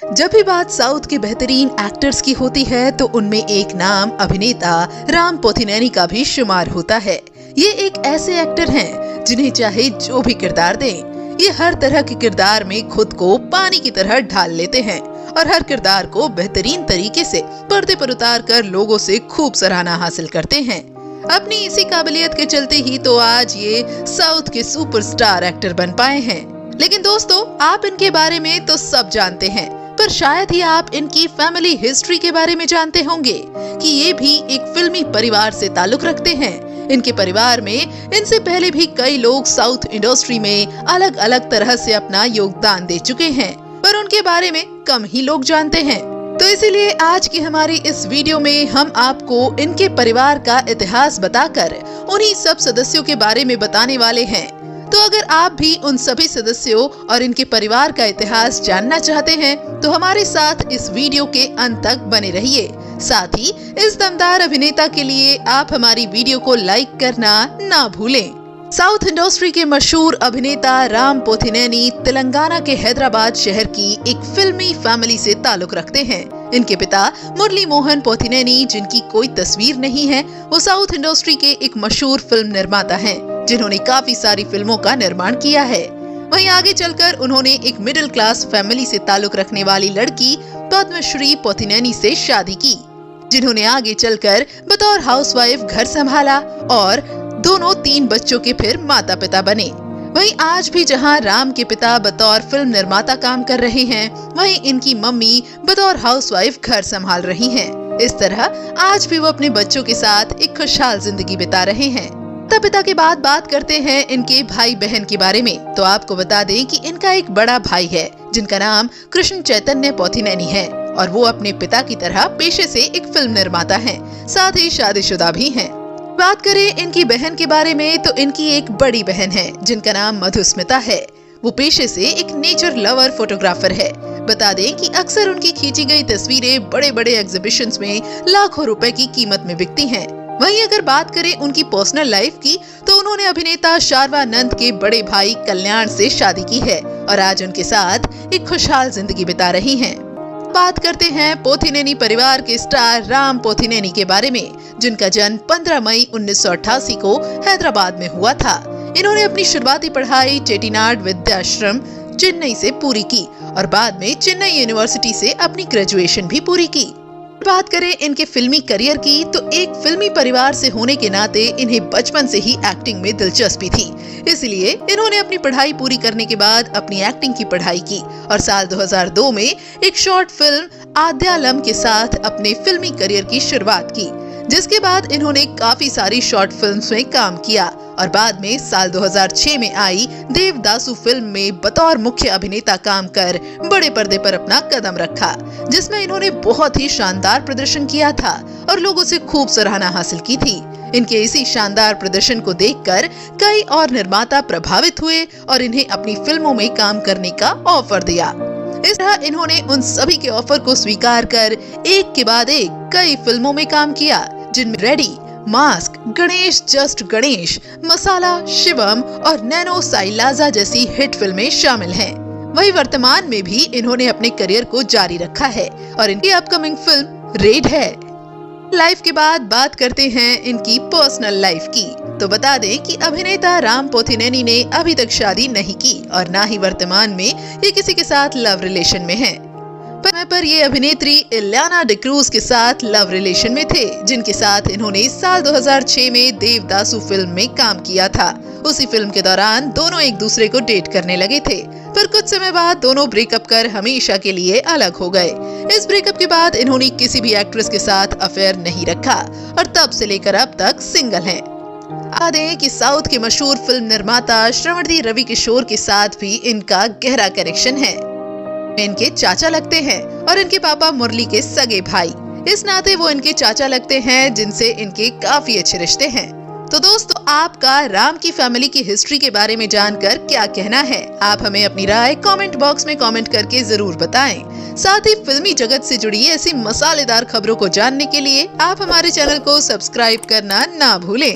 जब भी बात साउथ के बेहतरीन एक्टर्स की होती है तो उनमें एक नाम अभिनेता राम पोथिनेनी का भी शुमार होता है। ये एक ऐसे एक्टर हैं जिन्हें चाहे जो भी किरदार दें, ये हर तरह के किरदार में खुद को पानी की तरह ढाल लेते हैं और हर किरदार को बेहतरीन तरीके से पर्दे पर उतार कर लोगों से खूब सराहना हासिल करते हैं। अपनी इसी काबिलियत के चलते ही तो आज ये साउथ के सुपरस्टार एक्टर बन पाए हैं। लेकिन दोस्तों, आप इनके बारे में तो सब जानते हैं, पर शायद ही आप इनकी फैमिली हिस्ट्री के बारे में जानते होंगे कि ये भी एक फिल्मी परिवार से ताल्लुक रखते हैं। इनके परिवार में इनसे पहले भी कई लोग साउथ इंडस्ट्री में अलग अलग तरह से अपना योगदान दे चुके हैं, पर उनके बारे में कम ही लोग जानते हैं। तो इसीलिए आज की हमारी इस वीडियो में हम आपको इनके परिवार का इतिहास बताकर उन्हीं सब सदस्यों के बारे में बताने वाले हैं। तो अगर आप भी उन सभी सदस्यों और इनके परिवार का इतिहास जानना चाहते हैं तो हमारे साथ इस वीडियो के अंत तक बने रहिए। साथ ही इस दमदार अभिनेता के लिए आप हमारी वीडियो को लाइक करना ना भूलें। साउथ इंडस्ट्री के मशहूर अभिनेता राम पोथिनेनी तेलंगाना के हैदराबाद शहर की एक फिल्मी फैमिली से ताल्लुक रखते हैं। इनके पिता मुरली मोहन पोथिनेनी, जिनकी कोई तस्वीर नहीं है, वो साउथ इंडस्ट्री के एक मशहूर फिल्म निर्माता हैं, जिन्होंने काफी सारी फिल्मों का निर्माण किया है। वहीं आगे चलकर उन्होंने एक मिडिल क्लास फैमिली से ताल्लुक रखने वाली लड़की पद्मश्री पोथिनेनी से शादी की, जिन्होंने आगे चलकर बतौर हाउसवाइफ घर संभाला और दोनों 3 बच्चों के फिर माता पिता बने। वहीं आज भी जहां राम के पिता बतौर फिल्म निर्माता काम कर रहे हैं, वहीं इनकी मम्मी बतौर हाउसवाइफ घर संभाल रही हैं। इस तरह आज भी वो अपने बच्चों के साथ एक खुशहाल जिंदगी बिता रहे हैं। माता पिता के बाद बात करते हैं इनके भाई बहन के बारे में। तो आपको बता दें कि इनका एक बड़ा भाई है जिनका नाम कृष्ण चैतन्य पोथिनेनी है और वो अपने पिता की तरह पेशे से एक फिल्म निर्माता हैं, साथ ही शादीशुदा भी हैं। बात करें इनकी बहन के बारे में तो इनकी एक बड़ी बहन है जिनका नाम मधुस्मिता है। वो पेशे से एक नेचर लवर फोटोग्राफर है। बता दें कि अक्सर उनकी खींची गई तस्वीरें बड़े बड़े एग्जीबिशंस में लाखों रुपए की कीमत में बिकती हैं। वहीं अगर बात करें उनकी पर्सनल लाइफ की तो उन्होंने अभिनेता शारवानंद के बड़े भाई कल्याण से शादी की है और आज उनके साथ एक खुशहाल जिंदगी बिता रही हैं। बात करते हैं पोथिनेनी परिवार के स्टार राम पोथिनेनी के बारे में, जिनका जन्म 15 मई 1988 को हैदराबाद में हुआ था। इन्होंने अपनी शुरुआती पढ़ाई चेटीनाड विद्याश्रम चेन्नई से पूरी की और बाद में चेन्नई यूनिवर्सिटी से अपनी ग्रेजुएशन भी पूरी की। बात करें इनके फिल्मी करियर की तो एक फिल्मी परिवार से होने के नाते इन्हें बचपन से ही एक्टिंग में दिलचस्पी थी, इसलिए इन्होंने अपनी पढ़ाई पूरी करने के बाद अपनी एक्टिंग की पढ़ाई की और साल 2002 में एक शॉर्ट फिल्म आद्यालम के साथ अपने फिल्मी करियर की शुरुआत की, जिसके बाद इन्होंने काफी सारी शॉर्ट फिल्म्स में काम किया और बाद में साल 2006 में आई देवदासु फिल्म में बतौर मुख्य अभिनेता काम कर बड़े पर्दे पर अपना कदम रखा, जिसमें इन्होंने बहुत ही शानदार प्रदर्शन किया था और लोगों से खूब सराहना हासिल की थी। इनके इसी शानदार प्रदर्शन को देखकर कई और निर्माता प्रभावित हुए और इन्हें अपनी फिल्मों में काम करने का ऑफर दिया। इस तरह इन्होंने उन सभी के ऑफर को स्वीकार कर एक के बाद एक कई फिल्मों में काम किया, जिनमें ready, mask, Ganesh just Ganesh, masala, Shivam और नैनो साइलाजा जैसी हिट फिल्में शामिल हैं। वही वर्तमान में भी इन्होंने अपने करियर को जारी रखा है और इनकी अपकमिंग फिल्म रेड है। लाइफ के बाद बात करते हैं इनकी पर्सनल लाइफ की। तो बता दें कि अभिनेता राम पोथिनेनी ने अभी तक शादी नहीं की और ना ही वर्तमान में ये किसी के साथ लव रिलेशन में है। पर ये अभिनेत्री इलियाना डिक्रूज के साथ लव रिलेशन में थे, जिनके साथ इन्होंने साल 2006 में देवदासु फिल्म में काम किया था। उसी फिल्म के दौरान दोनों एक दूसरे को डेट करने लगे थे, पर कुछ समय बाद दोनों ब्रेकअप कर हमेशा के लिए अलग हो गए। इस ब्रेकअप के बाद इन्होंने किसी भी एक्ट्रेस के साथ अफेयर नहीं रखा और तब से लेकर अब तक सिंगल हैं। बता दें कि साउथ के मशहूर फिल्म निर्माता श्रवणदी रवि किशोर के साथ भी इनका गहरा कनेक्शन है। इनके चाचा लगते हैं और इनके पापा मुरली के सगे भाई, इस नाते वो इनके चाचा लगते हैं, जिनसे इनके काफी अच्छे रिश्ते हैं। तो दोस्तों, आपका राम की फैमिली की हिस्ट्री के बारे में जानकर क्या कहना है? आप हमें अपनी राय कमेंट बॉक्स में कमेंट करके जरूर बताएं। साथ ही फिल्मी जगत से जुड़ी ऐसी मसालेदार खबरों को जानने के लिए आप हमारे चैनल को सब्सक्राइब करना ना भूलें।